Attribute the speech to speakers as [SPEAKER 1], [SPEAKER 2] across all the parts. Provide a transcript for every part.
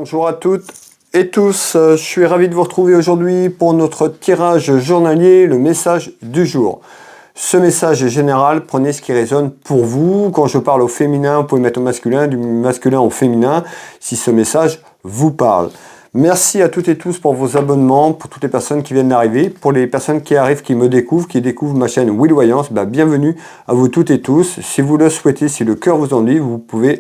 [SPEAKER 1] Bonjour à toutes et tous, je suis ravi de vous retrouver aujourd'hui pour notre tirage journalier, le message du jour. Ce message est général, prenez ce qui résonne pour vous. Quand je parle au féminin, vous pouvez mettre au masculin, du masculin au féminin, si ce message vous parle. Merci à toutes et tous pour vos abonnements, pour toutes les personnes qui viennent d'arriver, pour les personnes qui arrivent, qui me découvrent, qui découvrent ma chaîne Will Voyance, bienvenue à vous toutes et tous. Si vous le souhaitez, si le cœur vous en dit, vous pouvez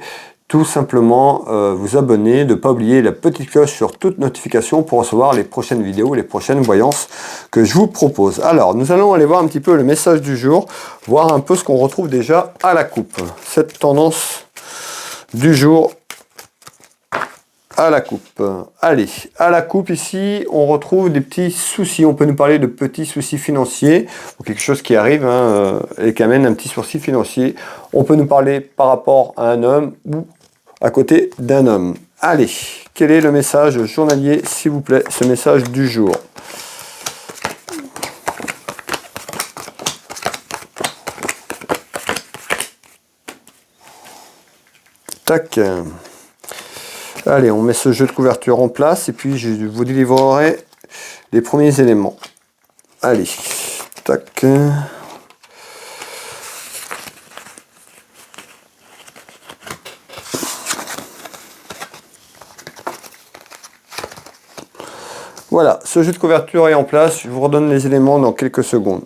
[SPEAKER 1] tout simplement vous abonner, ne pas oublier la petite cloche sur toute notification pour recevoir les prochaines vidéos, les prochaines voyances que je vous propose. Alors, nous allons aller voir un petit peu le message du jour, voir un peu ce qu'on retrouve déjà à la coupe. Cette tendance du jour à la coupe. Allez, à la coupe ici, on retrouve des petits soucis. On peut nous parler de petits soucis financiers, ou quelque chose qui arrive et qui amène un petit souci financier. On peut nous parler par rapport à un homme ou à côté d'un homme. Allez, quel est le message journalier, s'il vous plaît, ce message du jour? Tac. Allez, on met ce jeu de couverture en place et puis je vous délivrerai les premiers éléments. Allez, tac. Voilà, ce jeu de couverture est en place. Je vous redonne les éléments dans quelques secondes.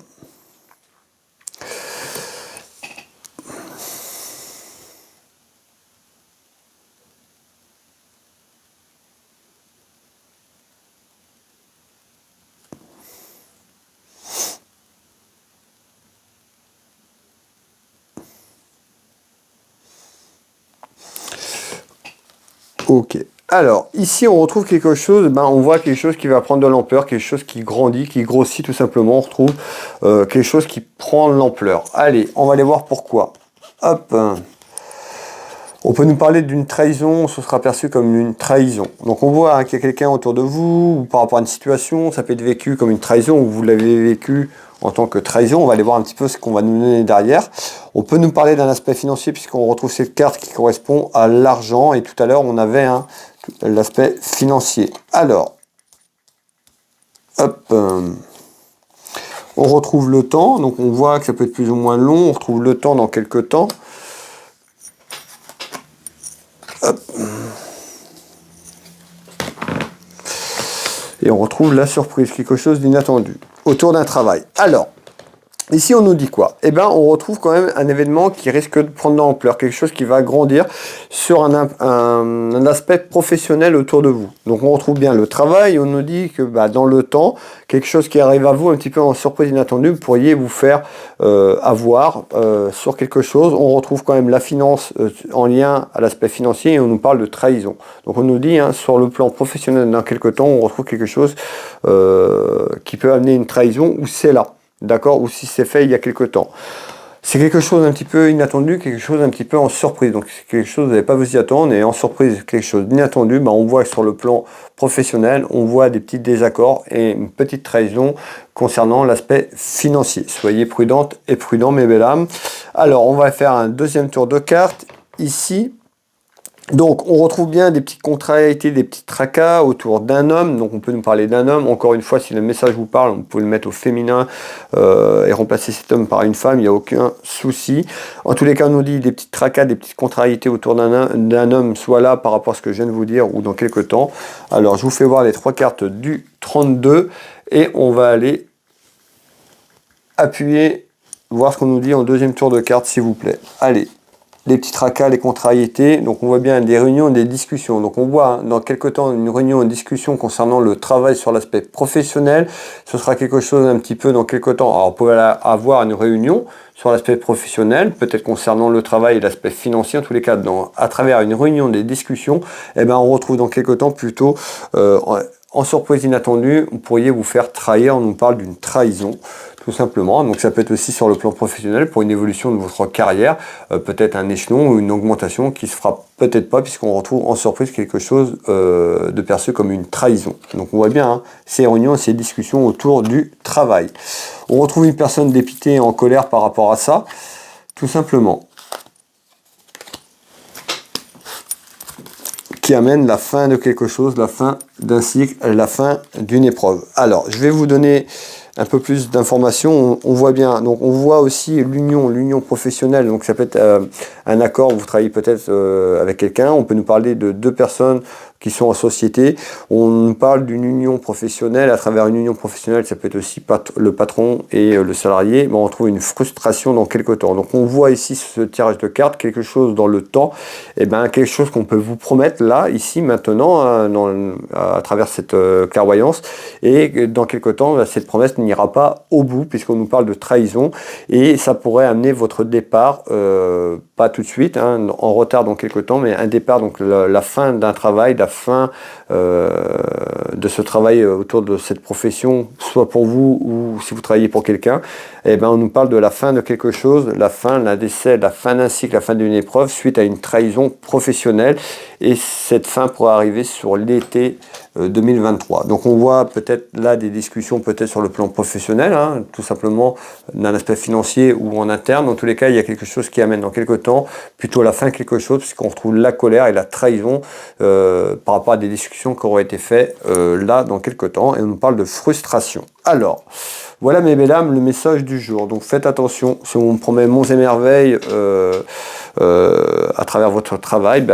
[SPEAKER 1] Ok. Alors, ici, on retrouve quelque chose, on voit quelque chose qui va prendre de l'ampleur, quelque chose qui grandit, qui grossit tout simplement. On retrouve quelque chose qui prend de l'ampleur. Allez, on va aller voir pourquoi. Hop. On peut nous parler d'une trahison, ce sera perçu comme une trahison. Donc on voit qu'il y a quelqu'un autour de vous, ou par rapport à une situation, ça peut être vécu comme une trahison, ou vous l'avez vécu en tant que trahison. On va aller voir un petit peu ce qu'on va nous donner derrière. On peut nous parler d'un aspect financier, puisqu'on retrouve cette carte qui correspond à l'argent, et tout à l'heure on avait l'aspect financier. Alors, hop, on retrouve le temps, donc on voit que ça peut être plus ou moins long, on retrouve le temps dans quelques temps. Hop. Et on retrouve la surprise, quelque chose d'inattendu, autour d'un travail. Alors, ici on nous dit quoi? On retrouve quand même un événement qui risque de prendre de l'ampleur, quelque chose qui va grandir sur un aspect professionnel autour de vous. Donc on retrouve bien le travail, on nous dit que dans le temps, quelque chose qui arrive à vous un petit peu en surprise inattendue, vous pourriez vous faire avoir sur quelque chose. On retrouve quand même la finance en lien à l'aspect financier et on nous parle de trahison. Donc on nous dit sur le plan professionnel dans quelque temps, on retrouve quelque chose qui peut amener une trahison ou c'est là. D'accord, ou si c'est fait il y a quelque temps. C'est quelque chose un petit peu inattendu, quelque chose un petit peu en surprise. Donc c'est quelque chose, vous n'allez pas vous y attendre, et en surprise, quelque chose d'inattendu, on voit que sur le plan professionnel, on voit des petits désaccords et une petite trahison concernant l'aspect financier. Soyez prudentes et prudents, mes belles âmes. Alors, on va faire un deuxième tour de cartes. Ici, donc, on retrouve bien des petites contrariétés, des petits tracas autour d'un homme. Donc, on peut nous parler d'un homme. Encore une fois, si le message vous parle, on peut le mettre au féminin et remplacer cet homme par une femme. Il n'y a aucun souci. En tous les cas, on nous dit des petites tracas, des petites contrariétés autour d'un homme, soit là par rapport à ce que je viens de vous dire ou dans quelques temps. Alors, je vous fais voir les trois cartes du 32 et on va aller appuyer, voir ce qu'on nous dit en deuxième tour de cartes, s'il vous plaît. Allez. Les petits tracas, les contrariétés, donc on voit bien des réunions, des discussions. Donc on voit dans quelque temps une réunion, une discussion concernant le travail sur l'aspect professionnel. Ce sera quelque chose un petit peu dans quelque temps. Alors on peut avoir une réunion sur l'aspect professionnel, peut-être concernant le travail et l'aspect financier. En tous les cas, à travers une réunion, des discussions, on retrouve dans quelque temps plutôt en surprise inattendue, vous pourriez vous faire trahir. On nous parle d'une trahison. Tout simplement, donc ça peut être aussi sur le plan professionnel pour une évolution de votre carrière, peut-être un échelon ou une augmentation qui se fera peut-être pas puisqu'on retrouve en surprise quelque chose de perçu comme une trahison. Donc on voit bien ces réunions, ces discussions autour du travail. On retrouve une personne dépitée et en colère par rapport à ça, tout simplement. qui amène la fin de quelque chose, la fin d'un cycle, la fin d'une épreuve. Alors, je vais vous donner un peu plus d'informations. On voit bien, donc on voit aussi l'union professionnelle. Donc ça peut être un accord, vous travaillez peut-être avec quelqu'un, on peut nous parler de deux personnes qui sont en société. On nous parle d'une union professionnelle. À travers une union professionnelle, ça peut être aussi le patron et le salarié. Mais on trouve une frustration dans quelque temps. Donc on voit ici ce tirage de cartes, quelque chose dans le temps, et ben quelque chose qu'on peut vous promettre là, ici, maintenant, à travers cette clairvoyance. Et dans quelque temps, cette promesse n'ira pas au bout, puisqu'on nous parle de trahison. Et ça pourrait amener votre départ, pas tout de suite, hein, en retard dans quelque temps, mais un départ, donc la fin d'un travail, la fin de ce travail autour de cette profession, soit pour vous ou si vous travaillez pour quelqu'un, et ben on nous parle de la fin de quelque chose, la fin d'un décès, la fin d'un cycle, la fin d'une épreuve suite à une trahison professionnelle, et cette fin pourrait arriver sur l'été 2023. Donc on voit peut-être là des discussions peut-être sur le plan professionnel, hein, tout simplement d'un aspect financier ou en interne. Dans tous les cas, il y a quelque chose qui amène dans quelques temps plutôt la fin de quelque chose, puisqu'on retrouve la colère et la trahison par rapport à des discussions qui auraient été faites là dans quelques temps, et on nous parle de frustration. Alors, voilà mes belles âmes, le message du jour. Donc faites attention, si on me promet monts et merveilles à travers votre travail,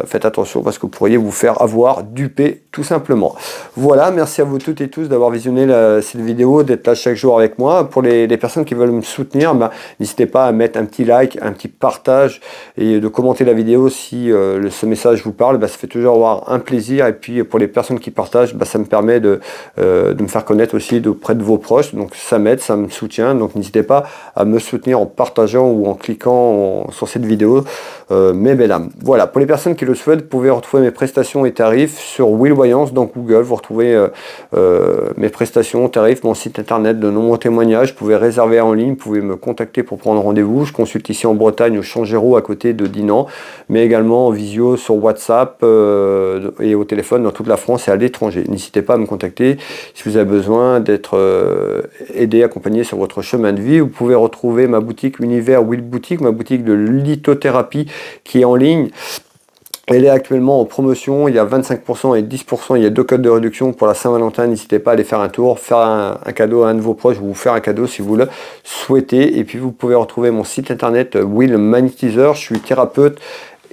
[SPEAKER 1] faites attention parce que vous pourriez vous faire avoir, duper tout simplement. Voilà, merci à vous toutes et tous d'avoir visionné cette vidéo, d'être là chaque jour avec moi. Pour les personnes qui veulent me soutenir, n'hésitez pas à mettre un petit like, un petit partage et de commenter la vidéo si ce message vous parle. Ça fait toujours avoir un plaisir, et puis pour les personnes qui partagent, ça me permet de me faire connaître aussi auprès de vos proches. Donc ça m'aide, ça me soutient, donc n'hésitez pas à me soutenir en partageant ou en cliquant sur cette vidéo, mes belles âmes. Voilà, pour les personnes qui le souhaitent, vous pouvez retrouver mes prestations et tarifs sur Will Voyance dans Google. Vous retrouvez mes prestations, tarifs, mon site internet, de nombreux témoignages. Vous pouvez réserver en ligne, vous pouvez me contacter pour prendre rendez-vous. Je consulte ici en Bretagne au Changéro à côté de Dinan, mais également en visio sur WhatsApp et au téléphone dans toute la France et à l'étranger. N'hésitez pas à me contacter si vous avez besoin d'être aidé, accompagné sur votre chemin de vie. Vous pouvez retrouver ma boutique Univers Will Boutique, ma boutique de lithothérapie qui est en ligne. Elle est actuellement en promotion, il y a 25% et 10%, il y a 2 codes de réduction pour la Saint-Valentin. N'hésitez pas à aller faire un tour, faire un cadeau à un de vos proches, ou vous faire un cadeau si vous le souhaitez. Et puis vous pouvez retrouver mon site internet Will Magnétiseur. Je suis thérapeute,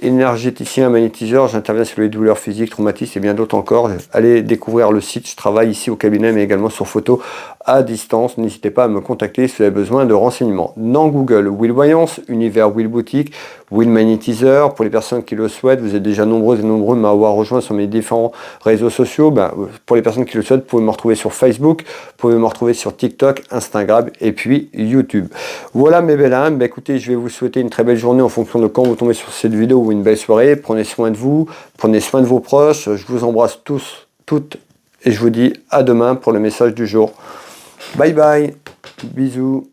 [SPEAKER 1] énergéticien, magnétiseur, j'interviens sur les douleurs physiques, traumatismes et bien d'autres encore. Allez découvrir le site, je travaille ici au cabinet mais également sur photo à distance. N'hésitez pas à me contacter si vous avez besoin de renseignements. Dans Google, Will Voyance, Univers Will Boutique, Will Magnétiseur. Pour les personnes qui le souhaitent, vous êtes déjà nombreuses et nombreux à m'avoir rejoint sur mes différents réseaux sociaux. Pour les personnes qui le souhaitent, vous pouvez me retrouver sur Facebook, vous pouvez me retrouver sur TikTok, Instagram et puis YouTube. Voilà mes belles âmes. Écoutez, je vais vous souhaiter une très belle journée en fonction de quand vous tombez sur cette vidéo, ou une belle soirée. Prenez soin de vous, prenez soin de vos proches. Je vous embrasse tous, toutes, et je vous dis à demain pour le message du jour. Bye bye, bisous.